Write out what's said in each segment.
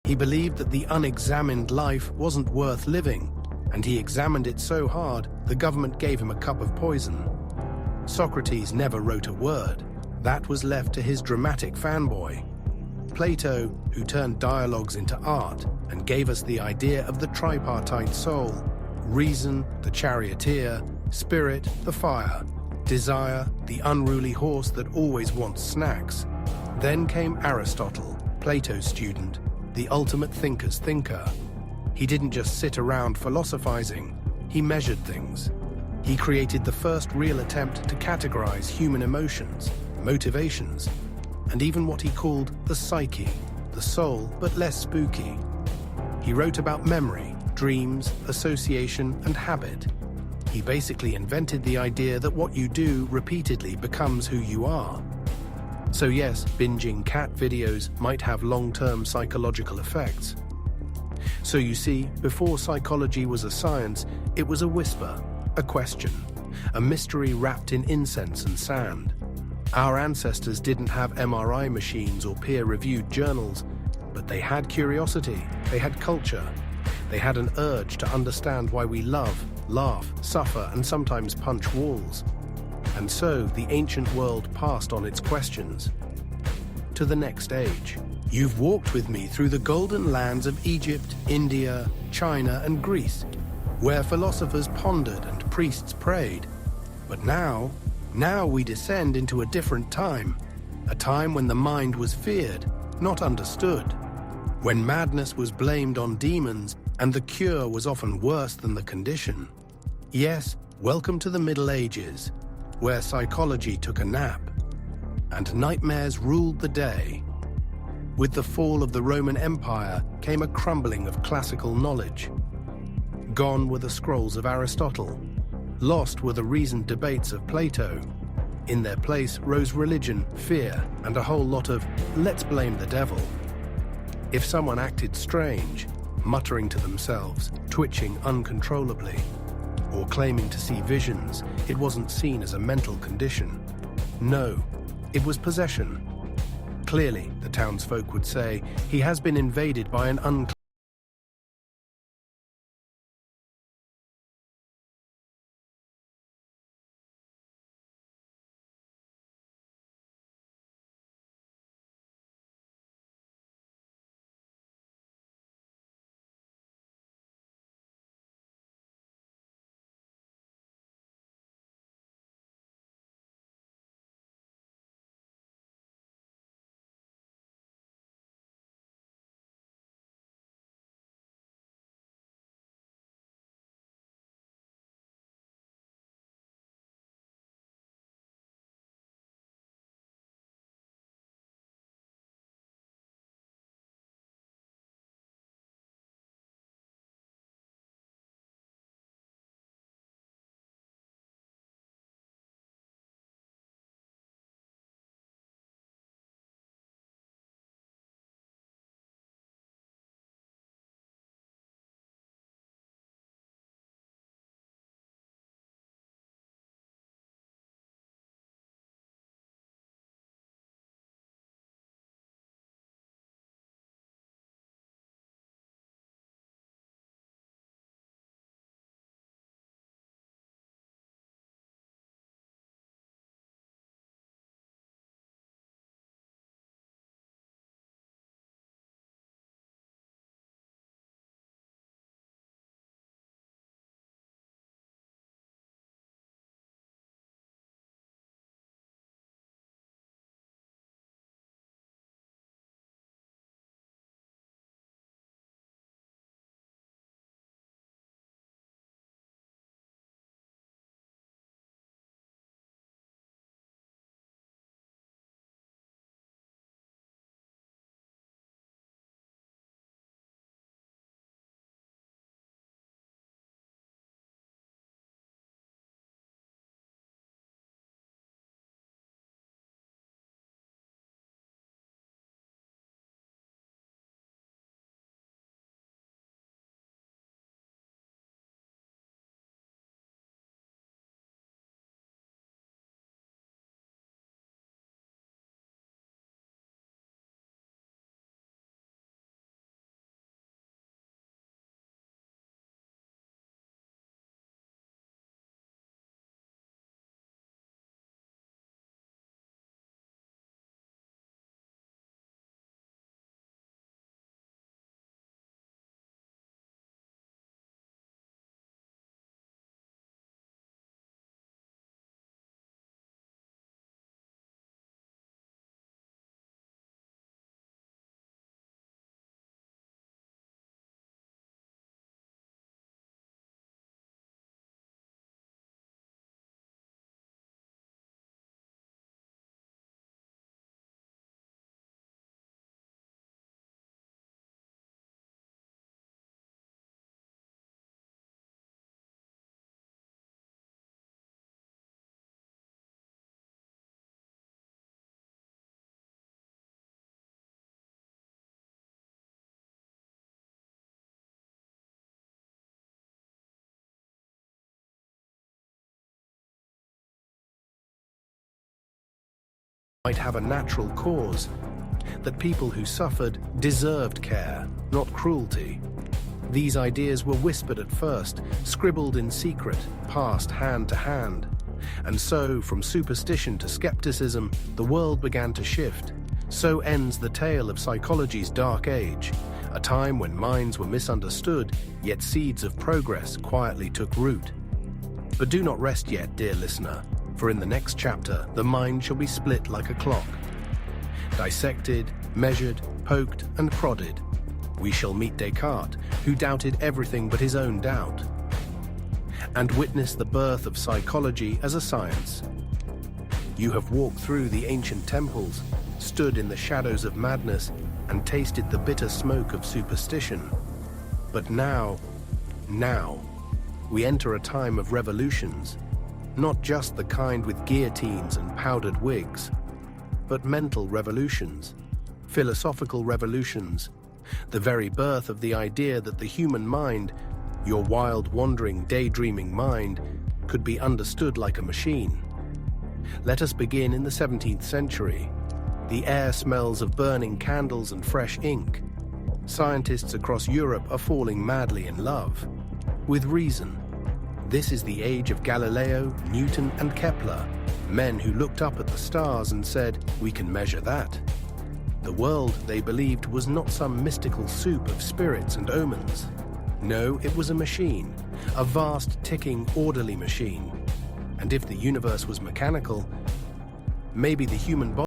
He believed that the unexamined life wasn't worth living, and he examined it so hard the government gave him a cup of poison. Socrates never wrote a word. That was left to his dramatic fanboy. Plato, who turned dialogues into art and gave us the idea of the tripartite soul: reason, the charioteer; spirit, the fire; desire, the unruly horse that always wants snacks. Then came Aristotle, Plato's student, the ultimate thinker's thinker. He didn't just sit around philosophizing, he measured things. He created the first real attempt to categorize human emotions, motivations, and even what he called the psyche, the soul, but less spooky. He wrote about memory, dreams, association, and habit. He basically invented the idea that what you do repeatedly becomes who you are. So yes, binging cat videos might have long-term psychological effects. So you see, before psychology was a science, it was a whisper, a question, a mystery wrapped in incense and sand. Our ancestors didn't have MRI machines or peer-reviewed journals, but they had curiosity, they had culture, they had an urge to understand why we love, laugh, suffer, and sometimes punch walls. And so the ancient world passed on its questions to the next age. You've walked with me through the golden lands of Egypt, India, China, and Greece, where philosophers pondered and priests prayed. But now we descend into a different time, a time when the mind was feared, not understood, when madness was blamed on demons and the cure was often worse than the condition. Yes, welcome to the Middle Ages, where psychology took a nap and nightmares ruled the day. With the fall of the Roman Empire came a crumbling of classical knowledge. Gone were the scrolls of Aristotle. Lost were the reasoned debates of Plato. In their place rose religion, fear, and a whole lot of "let's blame the devil." If someone acted strange, muttering to themselves, twitching uncontrollably, or claiming to see visions, it wasn't seen as a mental condition. No, it was possession. Clearly, the townsfolk would say, he has been invaded by an unclean might have a natural cause, that people who suffered deserved care, not cruelty. These ideas were whispered at first, scribbled in secret, passed hand to hand. And so, from superstition to skepticism, the world began to shift. So ends the tale of psychology's dark age, a time when minds were misunderstood, yet seeds of progress quietly took root. But do not rest yet, dear listener, for in the next chapter, the mind shall be split like a clock. Dissected, measured, poked, and prodded, we shall meet Descartes, who doubted everything but his own doubt, and witness the birth of psychology as a science. You have walked through the ancient temples, stood in the shadows of madness, and tasted the bitter smoke of superstition. But now, we enter a time of revolutions, not just the kind with guillotines and powdered wigs, but mental revolutions, philosophical revolutions, the very birth of the idea that the human mind, your wild, wandering, daydreaming mind, could be understood like a machine. Let us begin in the 17th century. The air smells of burning candles and fresh ink. Scientists across Europe are falling madly in love. With reason. This is the age of Galileo, Newton, and Kepler, men who looked up at the stars and said, "We can measure that." The world, they believed, was not some mystical soup of spirits and omens. No, it was a machine, a vast, ticking, orderly machine. And if the universe was mechanical, maybe the human body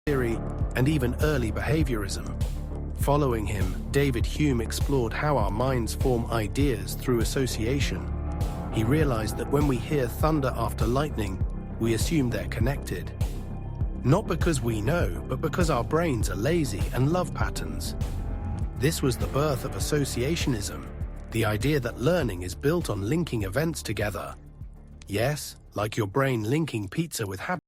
theory and even early behaviorism. Following him, David Hume explored how our minds form ideas through association. He realized that when we hear thunder after lightning, we assume they're connected. Not because we know, but because our brains are lazy and love patterns. This was the birth of associationism, the idea that learning is built on linking events together. Yes, like your brain linking pizza with habits.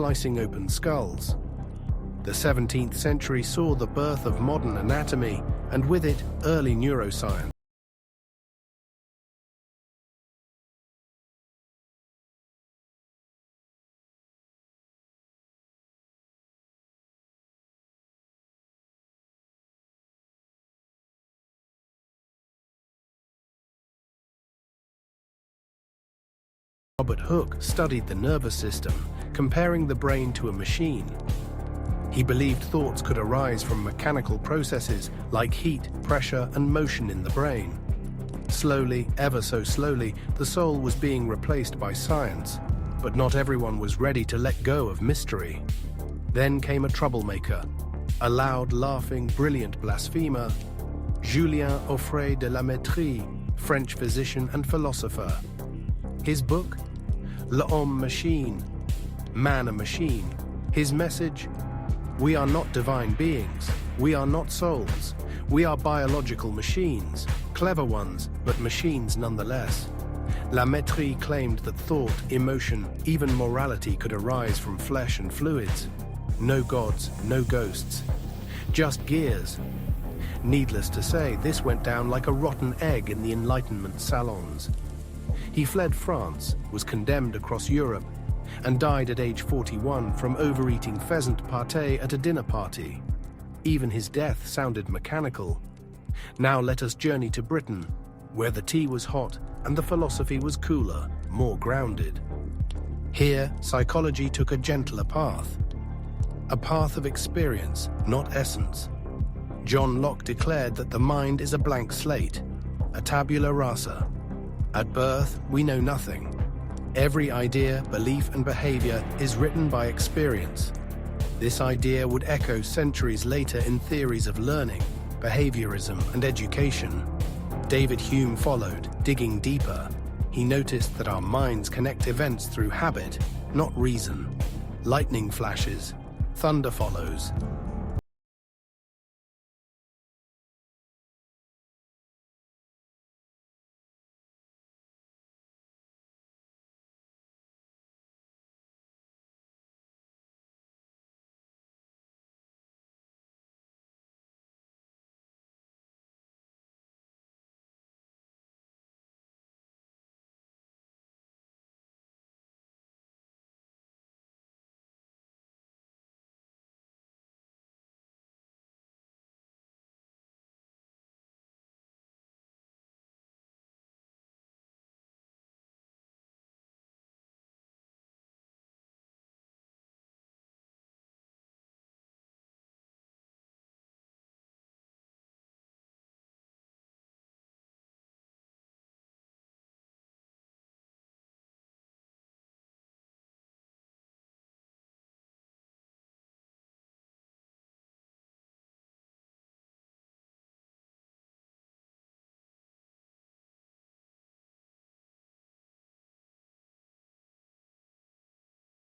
Slicing open skulls. The 17th century saw the birth of modern anatomy, and with it, early neuroscience. Robert Hooke studied the nervous system, comparing the brain to a machine. He believed thoughts could arise from mechanical processes like heat, pressure, and motion in the brain. Slowly, ever so slowly, the soul was being replaced by science, but not everyone was ready to let go of mystery. Then came a troublemaker. A loud, laughing, brilliant blasphemer, Julien Offray de la Métrie, French physician and philosopher. His book, L'Homme Machine, Man a Machine. His message, we are not divine beings, we are not souls, we are biological machines, clever ones, but machines nonetheless. La Métrie claimed that thought, emotion, even morality could arise from flesh and fluids. No gods, no ghosts, just gears. Needless to say, this went down like a rotten egg in the Enlightenment salons. He fled France, was condemned across Europe, and died at age 41 from overeating pheasant pâté at a dinner party. Even his death sounded mechanical. Now let us journey to Britain, where the tea was hot and the philosophy was cooler, more grounded. Here, psychology took a gentler path. A path of experience, not essence. John Locke declared that the mind is a blank slate, a tabula rasa. At birth, we know nothing. Every idea, belief, and behavior is written by experience. This idea would echo centuries later in theories of learning, behaviorism, and education. David Hume followed, digging deeper. He noticed that our minds connect events through habit, not reason. Lightning flashes, thunder follows.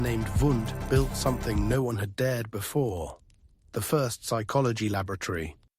Named Wundt built something no one had dared before, the first psychology laboratory.